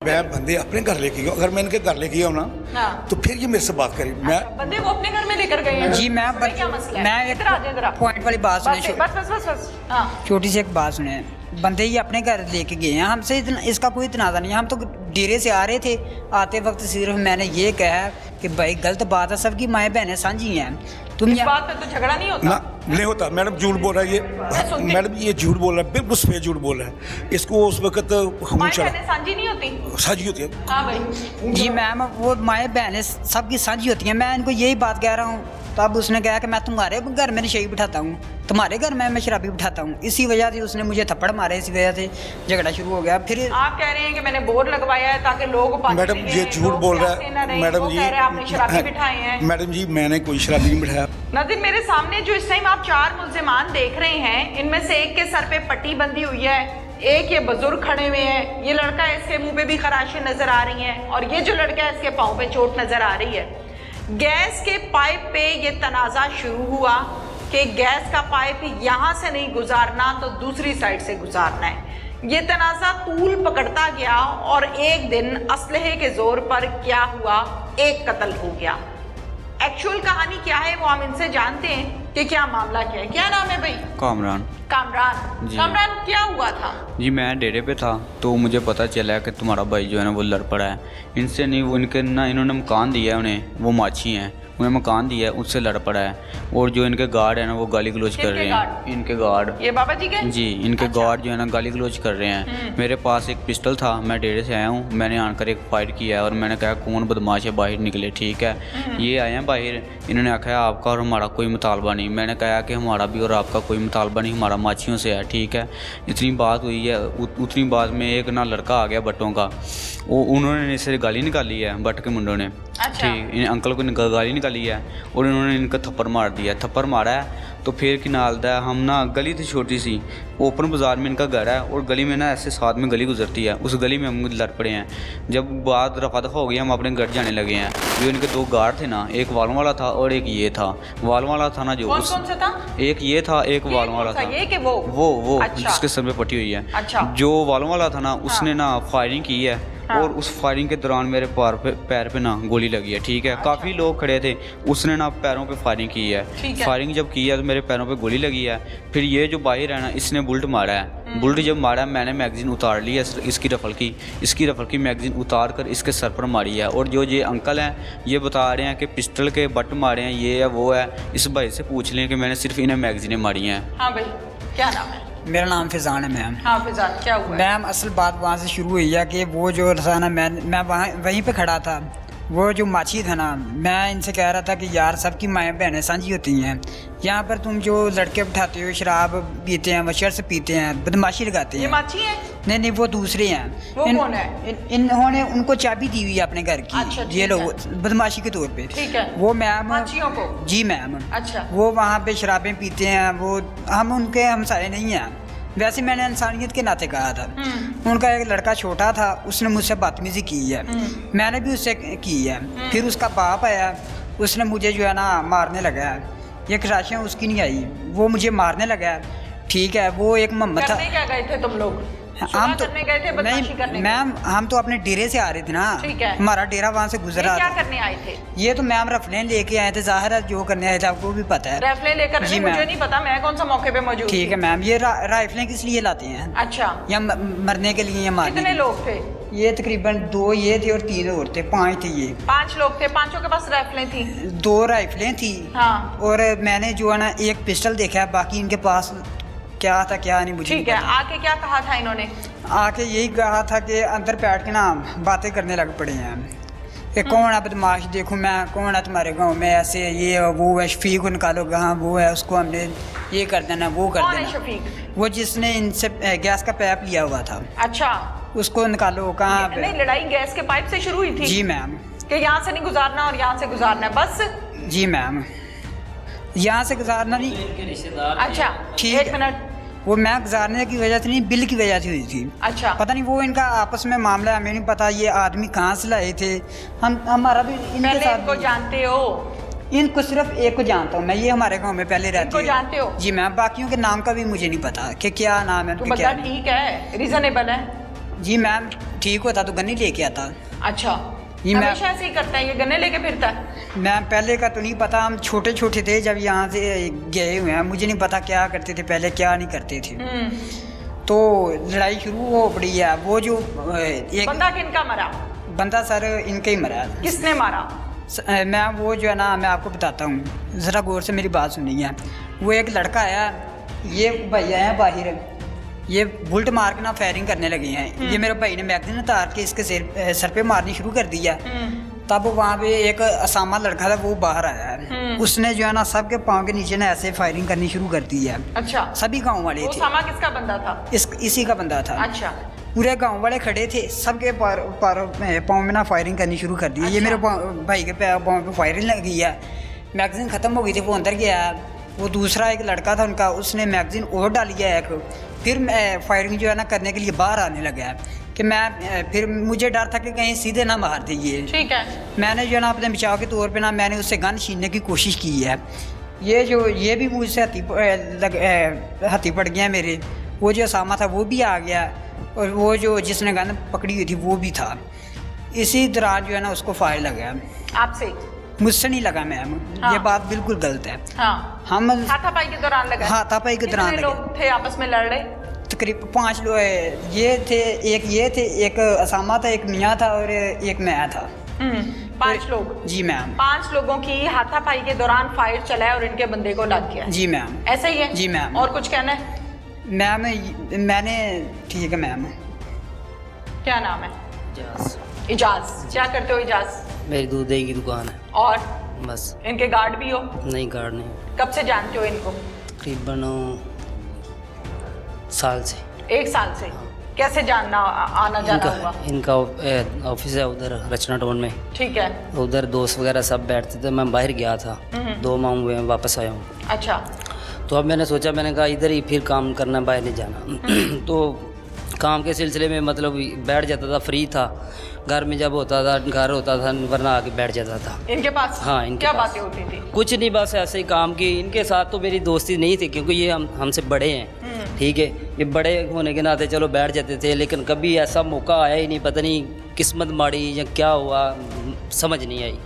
मैं बंदे अपने घर लेके गया, अगर मैं इनके घर लेके गया हूँ ना तो फिर ये मेरे से बात करी। मैं बंदे को अपने घर में लेकर गए हैं जी मैं क्या मसला है? मैं इधर आ जाओ, इधर आ। पॉइंट वाली बात बस सुने, बस बस बस बस हाँ छोटी सी एक बात सुने। बंदे ही अपने घर लेके गए हैं, हमसे इसका कोई तनाज़ा नहीं है। हम तो डेरे से आ रहे थे, आते वक्त सिर्फ मैंने ये कहा कि भाई गलत बात है, सबकी माएँ बहनें साझी हैं, तुम इस बात पे तो झगड़ा नहीं होता ना नहीं होता। मैडम झूठ बोल रहा है ये, मैडम ये झूठ बोल रहा है, बिल्कुल सफेद झूठ बोल रहा है। इसको उस वक्त माएँ बहनें साझी नहीं होती? साझी होती है। हाँ भाई जी मैम, वो माएँ बहनें सबकी साझी होती हैं। मैं इनको यही बात कह रहा हूँ, तब उसने कहा कि मैं तुम्हारे घर में नशेई बिठाता हूँ, तुम्हारे घर में मैं शराबी बिठाता हूँ। इसी वजह से उसने मुझे थप्पड़ मारे, इसी वजह से झगड़ा शुरू हो गया। फिर आप कह रहे हैं कि मैंने बोर्ड लगवाया है ताकि लोग पानी मैडम पिएं, ये झूठ लोग बोल रहा प्यासे ना है। रहें। मैडम वो जी कह रहे हैं आपने शराबी बिठाए हैं। मैडम जी मैंने कोई शराबी नहीं बिठाया। नाज़रीन, मेरे सामने जो इस टाइम आप 4 मुल्जिमान देख रहे हैं, इनमें से एक के सर पे पट्टी बंधी हुई है, एक ये बुजुर्ग खड़े हुए हैं, ये लड़का है इसके मुंह पे भी खराशें नजर आ रही हैं, और ये जो लड़का है इसके पाँव पे चोट नजर आ रही है। गैस के पाइप पे ये तनाज़ा शुरू हुआ कि गैस का पाइप यहाँ से नहीं गुजारना तो दूसरी साइड से गुजारना है। ये तनाज़ा तूल पकड़ता गया और एक दिन असलहे के जोर पर क्या हुआ, एक कत्ल हो गया। एक्चुअल कहानी क्या है वो हम इनसे जानते हैं कि क्या मामला क्या है। क्या नाम है भाई? कामरान। कामरान। जी। कामरान, क्या हुआ था? जी मैं डेरे पे था तो मुझे पता चला कि तुम्हारा भाई जो है ना वो लड़ पड़ा है। इनसे नहीं, वो इनके ना इन्होंने मकान दिया है उन्हें, वो माछी हैं, उन्हें मकान दिया है, उससे लड़ पड़ा है। और जो इनके गार्ड है ना वो गाली गलोच कर रहे हैं। इनके गार्ड, ये बाबा जी के? जी इनके अच्छा। गार्ड जो है ना गाली गलोच कर रहे हैं। मेरे पास एक पिस्टल था, मैं डेरे से आया हूँ, मैंने आकर एक फायर किया है और मैंने कहा कौन बदमाश है बाहर निकले। ठीक है, ये आए हैं बाहर, इन्होंने आखा आपका और हमारा कोई मुतालबा नहीं। मैंने कहा कि हमारा भी और आपका कोई मुतालबा नहीं, हमारा माछियों से है। ठीक है, इतनी बात हुई है। उतनी बात में एक ना लड़का आ गया बट्टों का, वो उन्होंने इससे गाली निकाली है, बट के मुंडों ने। अच्छा। ठीक, इन अंकल को गाली निकाली है और इन्होंने इनका थप्पड़ मार दिया। थप्पड़ मारा है तो फिर कि नालदा है, हम ना गली थी छोटी सी, ओपन बाज़ार में इनका घर है और गली में ना ऐसे साथ में गली गुजरती है, उस गली में हम लड़ पड़े हैं। जब बात रफा दफा हो गई हम अपने घर जाने लगे हैं। जो इनके 2 गार्ड थे ना, एक वालों वाला था और एक ये था। वालों वाला था ना जो कौन कौन सा था? एक ये था, एक ये वालों कौन वाला सा? था। ये कि वो? अच्छा। जिसके सर पे पट्टी हुई है। अच्छा। जो वालों वाला था ना उसने ना फायरिंग की है। हाँ। और उस फायरिंग के दौरान मेरे पैर पे ना गोली लगी है। ठीक है, अच्छा। काफ़ी लोग खड़े थे, उसने ना पैरों पे फायरिंग की है। ठीक है। फायरिंग जब की है तो मेरे पैरों पे गोली लगी है। फिर ये जो बाहर है ना, इसने बुलेट मारा है। बुलेट जब मारा है मैंने मैगज़ीन उतार ली है इसकी रफल की मैगज़ीन उतार कर इसके सर पर मारी है। और जो ये अंकल हैं ये बता रहे हैं कि पिस्टल के बट मारे हैं, ये है वो है। इस भाई से पूछ लें कि मैंने सिर्फ इन्हें मैगज़ीनें मारी हैं। हाँ भाई, क्या नाम है? मेरा नाम फिजान है मैम। हाँ फिजान, क्या हुआ है? मैम असल बात वहाँ से शुरू हुई है कि वो जो रसाना मैं वहाँ वहीं पे खड़ा था, वो जो माछी था ना, मैं इनसे कह रहा था कि यार सबकी माएँ बहनें साझी होती हैं, यहाँ पर तुम जो लड़के बिठाते हो, शराब पीते हैं, वशर से पीते हैं, बदमाशी लगाते ये हैं। माछी है? नहीं नहीं, वो दूसरे हैं। वो कौन है? इन्होंने उनको चाबी दी हुई है अपने घर की। अच्छा, ठीक ये लोग है। बदमाशी के तौर पे। ठीक है। वो मैम, माछियों को? जी मैम। अच्छा। वो वहाँ पे शराबें पीते हैं, वो हम उनके हमसाए नहीं हैं। वैसे मैंने इंसानियत के नाते कहा था। उनका एक लड़का छोटा था, उसने मुझसे बदतमीजी की है, मैंने भी उससे की है। फिर उसका बाप आया, उसने मुझे जो है ना मारने लगा है। ये खराशियाँ उसकी नहीं आई, वो मुझे मारने लगा है। ठीक है, वो एक मोहम्मद था। करने क्या गए थे तुम लोग? हम तो करने गए थे, बदमाशी करने नहीं गए? मैम, हम तो अपने डेरे से आ रहे थे ना। ठीक है। हमारा डेरा वहाँ से ये गुजरा क्या था। करने आए थे? ये तो मैम रफलें लेके आए थे, ज़ाहिर है जो करने आए थे आपको भी पता है। राइफलें लेकर? जी, मुझे मैम। नहीं पता, मैं कौन सा मौके पे मौजूद ठीक थी। है मैम, ये राइफलें किस लिए लाते हैं? अच्छा। या मरने के लिए या मारने कितने के लिए? लोग थे? ये तकरीबन 2 ये थे और 3 और थे, 5 थे ये। 5 लोग थे, 5 के पास राइफलें थी? 2 राइफलें थी। हाँ। और मैंने जो है ना एक पिस्टल देखा है, बाकी इनके पास क्या था क्या नहीं मुझे ठीक नहीं है, पता। आके क्या कहा था इन्होंने? आके यही कहा था कि अंदर बैठ के ना बातें करने लग पड़े हैं कि कौन है बदमाश, देखो मैं कौन है तुम्हारे गांव में, ऐसे ये है, वो है, शफीक को निकालो, कहाँ वो है, उसको हमने ये कर देना वो कर कौन है देना। शफीक? वो जिसने इनसे गैस का पैप लिया हुआ था, अच्छा। उसको निकालो, कहाँ पे? नहीं, लड़ाई गैस के पाइप से शुरू हुई थी? जी मैम। कि यहाँ से नहीं गुजारना और यहाँ से गुजारना है बस? जी मैम, यहाँ से गुजारना नहीं। अच्छा, ठीक एक है। मिनट। वो मैं गुजारने की वजह से नहीं, बिल की वजह से हुई थी। अच्छा। पता नहीं वो इनका आपस में मामला है, हमें नहीं पता ये आदमी कहाँ से लाए थे। हमारा भी इनके पहले साथ इनको भी- जानते हो? इनको सिर्फ एक को जानता हूँ मैं, ये हमारे गांव में पहले रहती इनको है। जानते हो? जी मैम, बाकियों के नाम का भी मुझे नहीं पता कि क्या नाम है तो उनके, बंदा क्या नहीं। ठीक है, रीजनेबल है? जी मैम ठीक होता तो गन्नी लेके आता। अच्छा, जी, मैं- हमेशा ऐसे ही करता है ये, गन्ने लेके फिरता है? मैम पहले का तो नहीं पता, हम छोटे छोटे थे जब यहाँ से गए हुए हैं, मुझे नहीं पता क्या करते थे पहले क्या नहीं करते थे। तो लड़ाई शुरू हो पड़ी है। वो जो एक बंदा किनका मरा? बंदा सर इनके ही मरा। किसने मारा? मैं वो जो है ना मैं आपको बताता हूँ, ज़रा गौर से मेरी बात सुनिए। वो एक लड़का आया, ये भैया हैं बाहर, ये बुलट मार के ना फायरिंग करने लगे हैं। ये मेरे भाई ने मैगजीन उतार के इसके सर पे मारनी शुरू कर दिया। तब वहाँ पे एक असामा लड़का था, वो बाहर आया है। उसने जो है ना सबके पाँव के नीचे ना ऐसे फायरिंग करनी शुरू कर दी है। अच्छा, सभी गाँव वाले वो थे। सामा किसका बंदा था? इसी का बंदा था। अच्छा, पूरे गांव वाले खड़े थे, सबके पाँव में ना फायरिंग करनी शुरू कर दी। ये मेरे भाई के पाँव पे फायरिंग लगी है। मैगजीन ख़त्म हो गई थी, वो अंदर गया। वो दूसरा एक लड़का था उनका, उसने मैगजीन और डाली है एक। फिर फायरिंग जो है ना करने के लिए बाहर आने लगा है कि मैं फिर मुझे डर था कि कहीं सीधे ना मार दे ये। ठीक है। मैंने जो है ना अपने बचाव के तौर पे ना मैंने उससे गन छीनने की कोशिश की है। ये भी मुझसे हथी पड़ गया मेरे। वो जो सामा था वो भी आ गया, और वो जो जिसने गन पकड़ी हुई थी वो भी था। इसी दौरान जो है ना उसको फायर लगा। आपसे? मुझसे नहीं लगा मैम। हाँ। ये बात बिल्कुल गलत है। हाँ, हम हाथापाई के दौरान लगा? हाथापाई के दौरान कितने लगे। लोग थे आपस में लड़ रहे? तकरीबन 5 लोग ये थे, एक असामा था, एक मियाँ था और एक मैं था। 5 लोग? जी मैम। 5 लोगों की हाथापाई के दौरान फायर चला है और इनके बंदे को लग गया? जी मैम। ऐसा ही है? जी मैम। और कुछ कहना है? मैम मैंने ठीक है मैम। क्या नाम है? इजाज़। इजाज। क्या करते हो इजाज? मेरी दूध दही की दुकान है। और बस। इनके गार्ड भी हो? नहीं, गार्ड नहीं। कब से जानते हो इनको? तकरीबन साल से। 1 साल से? कैसे जानना आना जाना हुआ? इनका ऑफिस है उधर रचना टाउन में। ठीक है। उधर दोस्त वगैरह सब बैठते थे, मैं बाहर गया था। 2 माह हुए हैं, वापस आया हूँ। अच्छा। तो अब मैंने सोचा, मैंने कहा इधर ही फिर काम करना, बाहर नहीं जाना। तो काम के सिलसिले में मतलब बैठ जाता था, फ्री था। घर में जब होता था, घर होता था, वरना आके बैठ जाता था इनके पास? हाँ, इनके क्या पास। बातें होती थी? कुछ नहीं, बस ऐसे ही काम की। इनके साथ तो मेरी दोस्ती नहीं थी क्योंकि ये हमसे बड़े हैं। ठीक है, ये बड़े होने के नाते चलो बैठ जाते थे, लेकिन कभी ऐसा मौका आया ही नहीं। पता नहीं किस्मत माड़ी या क्या हुआ, समझ नहीं आई।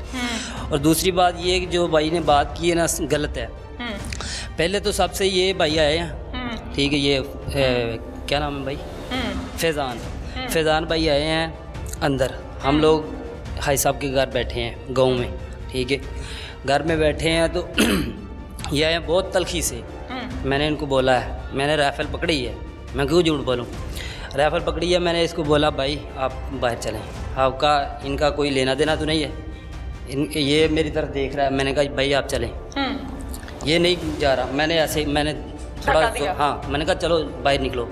और दूसरी बात ये कि जो भाई ने बात की है ना, गलत है। पहले तो सबसे ये भाई आए हैं, ठीक है, ये क्या नाम है भाई? फैज़ान भाई आए हैं अंदर। हम लोग भाई साहब के घर बैठे हैं गांव में, ठीक है। घर में बैठे हैं तो ये आए हैं बहुत तलखी से। मैंने इनको बोला है, मैंने राइफल पकड़ी है, मैं क्यों झूठ बोलूँ। राइफल पकड़ी है, मैंने इसको बोला भाई आप बाहर चलें, आपका इनका कोई लेना देना तो नहीं है। ये मेरी तरफ देख रहा है, मैंने कहा भाई आप चलें। ये नहीं जा रहा। मैंने ऐसे मैंने थोड़ा हाँ, मैंने कहा चलो बाहर निकलो,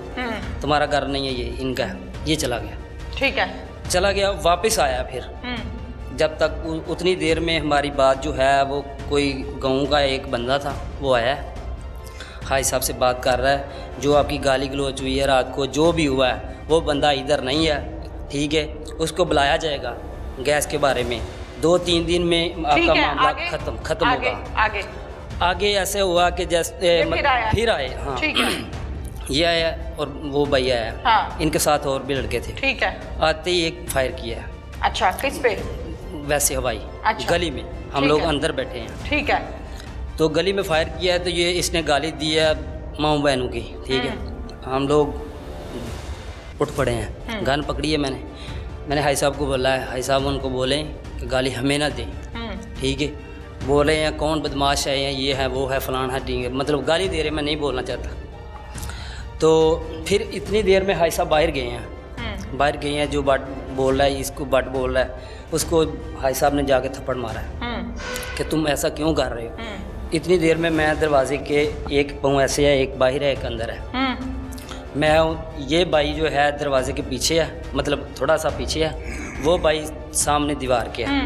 तुम्हारा घर नहीं है, ये इनका है। ये चला गया। ठीक है। चला गया, वापस आया फिर। जब तक उतनी देर में हमारी बात जो है, वो कोई गाँव का एक बंदा था, वो आया, भाई साहब से बात कर रहा है, जो आपकी गाली गलौच हुई है रात को, जो भी हुआ है, वो बंदा इधर नहीं है, ठीक है, उसको बुलाया जाएगा गैस के बारे में। 2-3 दिन में आपका मामला खत्म होगा। आगे ऐसे हुआ कि जैसे फिर आए। हाँ, ठीक है। ये आया और वो भैया आया। हाँ। इनके साथ और भी लड़के थे। ठीक है। आते ही एक फायर किया। अच्छा, किस पे? वैसे हवाई। अच्छा। गली में हम लोग अंदर बैठे हैं। ठीक है। तो गली में फायर किया है, तो ये इसने गाली दी है माँ बहनों की, ठीक है। हम लोग उठ पड़े हैं, गन पकड़ी है। मैंने हाई साहब को बोला है, हाई साहब उनको बोले कि गाली हमें ना दें, ठीक है। बोल रहे हैं कौन बदमाश है, ये है वो है फलाना है, ठीक है, मतलब गाली दे रहे, मैं नहीं बोलना चाहता। तो फिर इतनी देर में हाई साहब बाहर गए हैं, जो बट बोल रहा है, इसको बट बोल रहा है, उसको हाई साहब ने जाके थप्पड़ मारा है कि तुम ऐसा क्यों कर रहे हो। इतनी देर में मैं दरवाजे के एक पाँव ऐसे है, एक बाहर है, एक अंदर है। मैं ये भाई जो है दरवाजे के पीछे है, मतलब थोड़ा सा पीछे है, वो भाई सामने दीवार के है।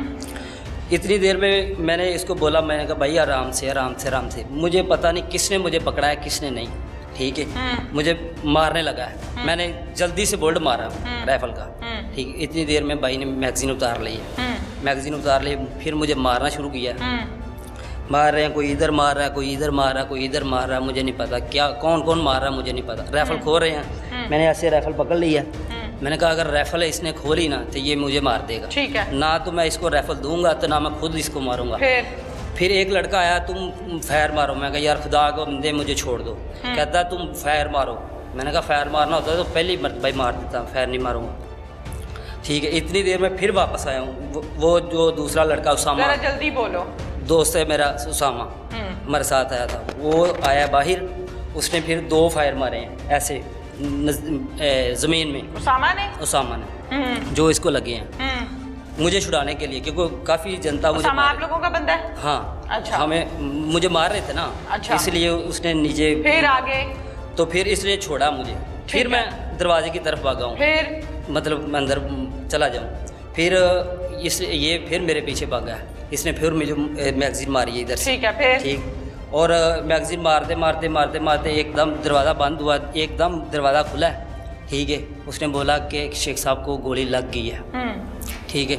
इतनी देर में मैंने इसको बोला, मैंने कहा भाई आराम से। मुझे पता नहीं किसने मुझे पकड़ा है, किसने नहीं, ठीक है। मुझे मारने लगा है, मैंने जल्दी से बोल्ट मारा राइफल का, ठीक है। इतनी देर में भाई ने मैगजीन उतार ली है, मैगजीन उतार ली, फिर मुझे मारना शुरू किया। मार रहे हैं, कोई इधर मार रहा है, कोई इधर मार रहा है, कोई इधर मार रहा है, मुझे नहीं पता क्या कौन मार रहा है, मुझे नहीं पता। राइफल खो रहे हैं, मैंने ऐसे राइफल पकड़ ली है, मैंने कहा अगर राइफल है इसने खोली ना तो ये मुझे मार देगा, ठीक है। ना तो मैं इसको राइफल दूंगा तो ना मैं खुद इसको मारूंगा। फिर एक लड़का आया, तुम फायर मारो। मैं कहा यार खुदा को बंदे मुझे छोड़ दो। कहता तुम फायर मारो। मैंने कहा फायर मारना होता तो पहली मरतबा ही मार देता, फायर नहीं मारूंगा। ठीक है, इतनी देर में फिर वापस आया हूँ। वो जो दूसरा लड़का उसामा, जरा जल्दी बोलो, दोस्त है मेरा उसामा, मेरे साथ आया था, वो आया बाहर, उसने फिर 2 फायर मारे हैं ऐसे ज़मीन में। उसामा ने जो इसको लगे हैं मुझे छुड़ाने के लिए, क्योंकि काफ़ी जनता मुझे आप लोगों का बंदा है? हाँ, अच्छा। हमें मुझे मार रहे थे ना, अच्छा। इसलिए उसने नीचे, फिर आगे तो फिर इसने छोड़ा मुझे। फिर मैं दरवाजे की तरफ भागा हूँ, फिर मतलब मैं अंदर चला जाऊँ। फिर ये फिर मेरे पीछे भागा है, इसने फिर मुझे मैगजीन मारी है इधर से। ठीक है, फिर ठीक, और मैगजीन मारते एकदम दरवाज़ा बंद हुआ, एकदम दरवाज़ा खुला है। ठीक है, उसने बोला कि शेख साहब को गोली लग गई है। ठीक है,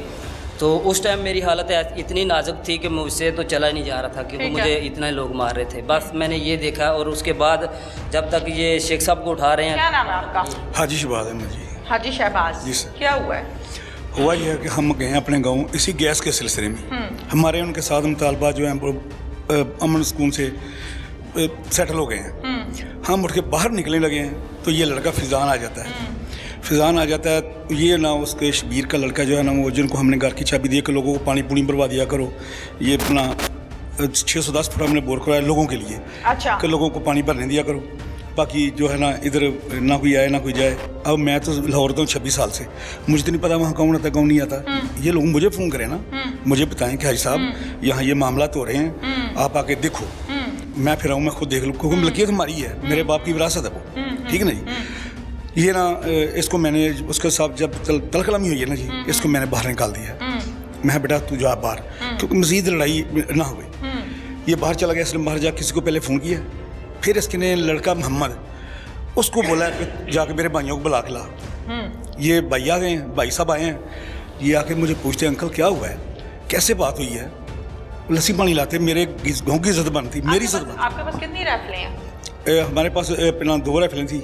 तो उस टाइम मेरी हालत इतनी नाजुक थी कि मुझसे तो चला नहीं जा रहा था, क्योंकि मुझे इतने लोग मार रहे थे। बस मैंने ये देखा, और उसके बाद जब तक ये शेख साहब को उठा रहे हैं। क्या नाम है आपका? हाजी शहबाज अहमद जी। हाजी शहबाज जी सर। क्या हुआ है? हुआ यह है कि हम गए हैं अपने गांव इसी गैस के सिलसिले में। हमारे उनके साथ मुतालबा जो है अमन सुकून से सेटल हो गए हैं। हम उठ के बाहर निकलने लगे हैं तो ये लड़का फिजान आ जाता है। फिजान आ जाता है, ये ना उसके शबीर का लड़का जो है ना, वो जिनको हमने घर की चाबी दी कि लोगों को पानी पूनी भरवा दिया करो, ये अपना 610 फुट हमने बोर कराया लोगों के लिए। अच्छा। कि लोगों को पानी भरने दिया करो, बाकी जो है ना इधर ना कोई आए ना कोई जाए। अब मैं तो लाहौर था 26 साल से, मुझे तो नहीं पता वहाँ कौन आता कौन नहीं आता। ये लोग मुझे फ़ोन करें ना, मुझे बताएं कि हाजी साहब यहाँ ये मामला तो हो रहे हैं, आप आके देखो। मैं फिर आऊँ, मैं खुद देख लूँ, क्योंकि मलकियत हमारी है, मेरे बाप की विरासत है वो। ठीक है ना जी। ये ना इसको मैंने उसके साथ जब तलकलमी हुई है ना जी, इसको मैंने बाहर निकाल दिया। मैं बेटा तू जा बाहर, क्योंकि मज़ीद लड़ाई ना हो। ये बाहर चला गया, इसने बाहर जा किसी को पहले फ़ोन किया, फिर इसके ने लड़का मोहम्मद उसको बोला कि जाके मेरे भाइयों को बुला के ला। ये भाई आ गए हैं, भाई साहब आए हैं, ये आके मुझे पूछते हैं अंकल क्या हुआ है, कैसे बात हुई है। लस्सी पानी लाते, मेरे गाँव की इज्जत बनती, मेरी इज्जत बनती। आपके पास कितनी राइफलें हैं? हमारे पास अपना 2 राइफलें थी।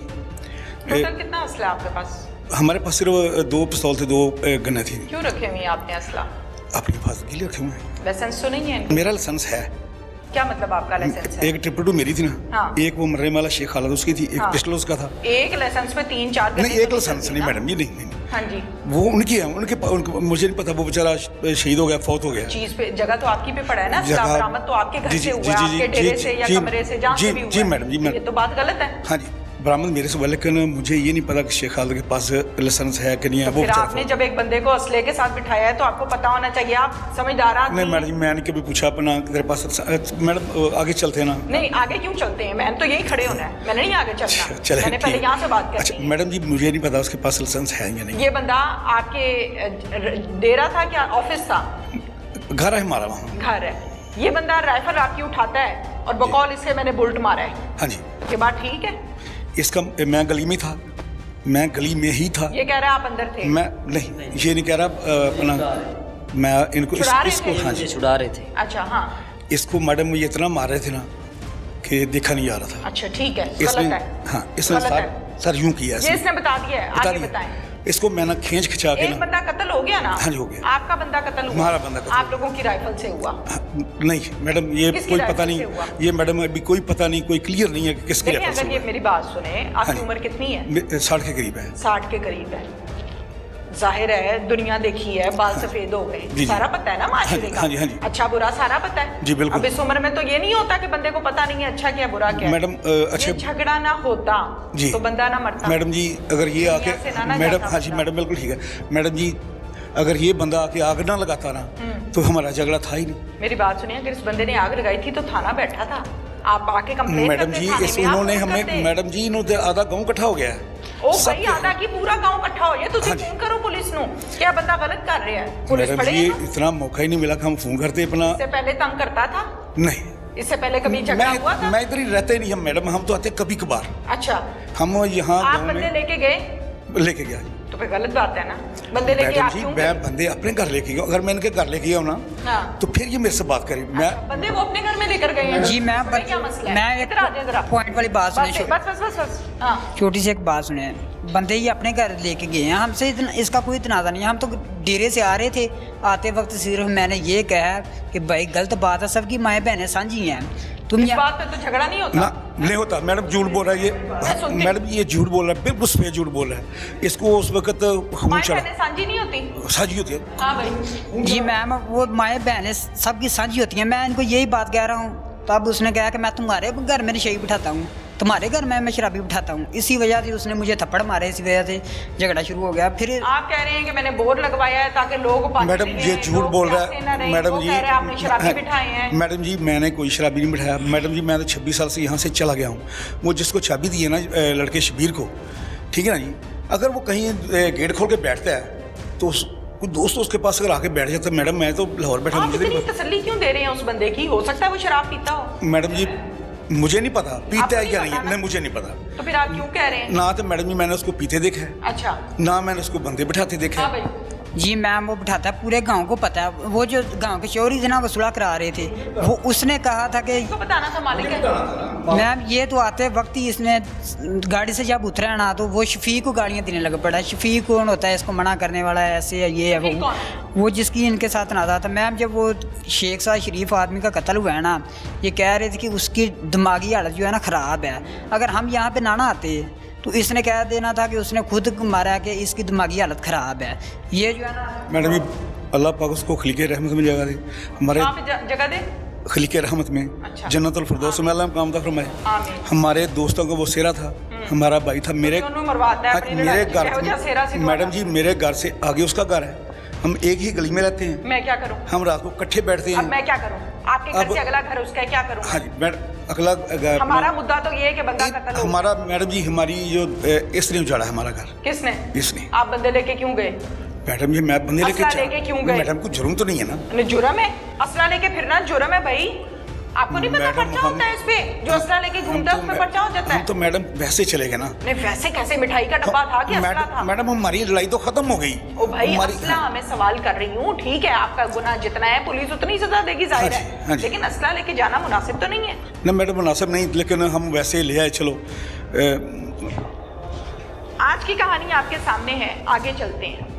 टोटल कितना असला आपके पास? हमारे पास सिर्फ 2 पिस्तौल थे, 2 गन्ने थी। क्यों रखे हुए हैं आपने असला? आपके पास गिले रखे हुए हैं। लाइसेंस तो नहीं है? मेरा लाइसेंस है। क्या मतलब आपका लाइसेंस है? एक 222 मेरी थी ना। हाँ। एक वो मर्रे वाला शेख खालिद उसकी थी, एक हाँ। पिस्टल उसका था। एक लाइसेंस में 3-4 नहीं, एक लाइसेंस नहीं मैडम जी, नहीं। हाँ जी। वो उनकी है, उनके मुझे नहीं पता, वो बेचारा शहीद हो गया, फौत हो गया। चीज पे जगह तो आपकी पे पड़ा है ना, असला बरामद तो आपके घर से हुआ है, आपके डेरे से या कमरे से, जहाँ से भी हुआ है। जी मैडम जी, ये तो बात गलत है। हाँ जी, बरामद मेरे से हुआ, लेकिन मुझे ये नहीं पता कि शेख खालिद के पास लाइसेंस है कि नहीं है। तो फिर आपने जब एक बंदे को असले के साथ बिठाया है तो आपको पता होना चाहिए, आप समझदार आदमी। नहीं मैडम जी, मैंने कभी पूछा अपना तेरे पास। मैडम आगे चलते हैं ना। नहीं, आगे क्यों चलते हैं? मैंने तो यही खड़े होना है, मैंने नहीं आगे चलना। चले, मैंने पहले यहाँ से बात अच्छा करनी है। मैडम जी, मुझे नहीं पता उसके पास लाइसेंस है या नहीं। ये बंदा आपके डेरा था क्या ऑफिस था? घर है हमारा वहाँ। घर है। ये बंदा राइफल आपकी उठाता है और बकौल इसके मैंने बुलेट मारा है। हाँ जी। ये बात ठीक है? इसका मैं गली में था, मैं गली में ही था। ये कह रहा है आप अंदर थे? मैं नहीं, ये नहीं कह रहा अपना, मैं इनको इसको हाँ जी छुड़ा रहे थे। अच्छा हाँ। इसको मैडम ये इतना मार रहे थे ना कि देखा नहीं जा रहा था। अच्छा ठीक है, इसने गलत है। हाँ, इसने सर यूं किया, ये इसने बता दिया है, आगे बताएं। इसको मैंने खींच खिंचा के एक बंदा कत्ल हो गया ना? हाँ जी, हो गया। आपका बंदा कत्ल हुआ? हमारा बंदा कत्ल। आप लोगों की राइफल से हुआ? नहीं मैडम, ये कोई पता नहीं, ये मैडम अभी कोई पता नहीं, कोई क्लियर नहीं है कि किसकी राइफल से। अगर ये मेरी बात सुने, आपकी उम्र कितनी है? 60 के करीब है। 60 के करीब है। जाहिर है दुनिया देखी है, बाल सफेद हो गए, सारा पता है ना माशरे का। हाँ जी, हाँ जी। अच्छा बुरा सारा पता है जी बिल्कुल। अब इस उम्र में तो ये नहीं होता कि बंदे को पता नहीं है अच्छा क्या बुरा क्या। मैडम अच्छा, झगड़ा ना होता जी तो बंदा ना मरता। मैडम जी अगर ये आके, मैडम हाँ जी मैडम बिल्कुल ठीक है मैडम जी, अगर ये बंदा आके आग ना लगाता ना तो हमारा झगड़ा था ही नहीं। मेरी बात सुनिए, अगर इस बंदे ने आग लगाई थी तो थाना बैठा था, आप आके कंप्लेंट मैडम जी उन्होंने हमें, मैडम जी इन्होंने आधा गाँव इकट्ठा हो गया है। ओ भाई आधा की पूरा गांव इकट्ठा हो गया, तुम फोन करो पुलिस नु, क्या बंदा गलत कर रहा है? पुलिस मैडम जी इतना मौका ही नहीं मिला कि हम फोन करते अपना। इससे पहले तंग करता था? नहीं, इससे पहले कभी झगड़ा हुआ था? मैं इधर ही रहते नहीं हम मैडम, हम तो आते कभी कभार। अच्छा, हम यहाँ आप बंदे लेके गए? लेके गया। तो फिर गलत बात है ना, बंदे लेके मैडम आप जी क्यों मैं गए? बंदे अपने घर लेके गया, अगर मैं इनके घर लेके गया हूँ ना हाँ। तो फिर ये मेरे से बात करी। मैं बंदे वो अपने घर में लेकर गए हैं। जी मैं फिर क्या मसला है? मैं इधर आ जाए जरा। एक पॉइंट वाली बात बस सुने, बस बस बस बस हाँ। छोटी सी एक बात सुने। बंदे ही अपने घर लेके गए हैं, हमसे इतना इसका कोई तनाज़ा नहीं है। हम तो डेरे से आ रहे थे, आते वक्त सिर्फ मैंने ये कहा कि भाई गलत बात है, सबकी माएँ बहनें साझी हैं, तुम इस यहाँ बात पे तो झगड़ा नहीं होता। ना नहीं होता मैडम, झूठ बोल रहा है सुनती ये, मैडम ये झूठ बोल रहा है, बिल्कुल सफेद झूठ बोल रहा है। इसको उस वक्त खून माएँ चढ़ा बहनें साझी नहीं होती? साझी होती है। हाँ भाई। जी मैम वो माएँ बहनें सबकी साझी होती हैं, मैं इनको यही बात कह रहा हूँ। तब उसने कहा कि मैं तुम्हारे घर में नशे बिठाता हूँ, तुम्हारे घर में मैं शराबी बिठाता हूँ। इसी वजह से उसने मुझे थप्पड़ मारे, इसी वजह से झगड़ा शुरू हो गया। फिर आप कह रहे हैं कि मैंने बोर्ड लगवाया है ताकि लोग पानी मैडम पीने, ये झूठ लोग बोल रहा प्यासे ना है। रहें। मैडम वो जी कह रहे हैं आपने शराबी बिठाए हैं। मैडम जी मैंने कोई शराबी नहीं बिठाया। मैडम जी मैं तो 26 साल से यहाँ से चला गया हूँ। वो जिसको चाबी दी है ना लड़के शबीर को, ठीक है ना जी, अगर वो कहीं गेट खोल के बैठता है तो कोई दोस्त उसके पास अगर आके बैठ जाता है, मैडम मैं तो लाहौर बैठा, आप मुझे इतनी नहीं तसल्ली क्यों दे रहे हैं उस बंदे की? हो सकता है वो शराब पीता हो। पता। मैडम जी मुझे नहीं पता पीता है नहीं क्या पता नहीं है, ना? नहीं मुझे नहीं पता। तो फिर आप क्यों कह रहे हैं? ना तो मैडम जी मैंने उसको पीते देखा है, अच्छा ना मैंने उसको बंदे बिठाते देखा हाँ है। भाई। जी मैम वो बिठाता है, पूरे गांव को पता है। वो जो गांव के चोरी थे ना वसूला करा रहे थे, वो उसने कहा था कि इसको बताना था मालिक है। मैम ये तो आते वक्त ही इसने गाड़ी से जब उतरा ना तो वो शफीक को गाड़ियाँ देने लगा पड़ा। शफीक कौन होता है इसको मना करने वाला है, ऐसे है ये है शफीक कौन वो जिसकी इनके साथ नाता था। मैम जब वो शेख साहब शरीफ आदमी का कत्ल हुआ है ना, ये कह रहे थे कि उसकी दिमागी हालत जो है ना ख़राब है, अगर हम यहाँ पे ना आते तो इसने कह देना था कि उसने खुद मारा कि इसकी दिमागी हालत ख़राब है। ये जो है ना मैडम जी अल्लाह पाक उसको खलीके रहमत में जगह दे, हमारे कहाँ पे जगह दे? खलीके रहमत में, अच्छा। जन्नतुल फिरदौस में अल्लाह काम फरमाए। आमीन। हमारे दोस्तों का वो सेरा था, हमारा भाई था। मेरे दोनों मरवाता है आज अपनी मेरे लड़ाई की, घर बेवजह सेरा से मैडम जी मेरे घर से आगे उसका घर है, हम एक ही गली में रहते हैं, मैं क्या करूं? हम रात को इकट्ठे बैठते अब हैं। मैं क्या करूं? आपके घर अब- से अगला घर उसका है, क्या करूं? हाँ जी मैडम अगला हमारा मुद्दा तो ये है कि बंदा कत्ल हो। हमारा मैडम जी हमारी जो इसने उजाड़ा है हमारा घर, किसने? इसने। आप बंदे लेके क्यों गए? मैडम जी मैं बंदे असला लेके क्यों गए? मैडम को जुर्म तो नहीं है ना? जुर्म है? असला लेके फिरना जुर्म है भाई। आपको नहीं पता मैडम, पर्चा होता है इस पे? जो असला लेके घूमता है उसमें पर्चा हो जाता हम है। तो मैडम वैसे चले गए ना। नहीं वैसे कैसे? मिठाई का डब्बा था कि असला था? मैडम हमारी लड़ाई तो खत्म हो गई। ओ भाई हमारी असला मैं सवाल कर रही हूँ, ठीक है आपका गुनाह जितना है पुलिस उतनी सजा देगी जाहिर हाँ जी, हाँ है, जी। लेकिन असला लेके जाना मुनासिब तो नहीं है ना मैडम मुनासिब नहीं, लेकिन हम वैसे ले आए। चलो आज की कहानी आपके सामने है, आगे चलते हैं।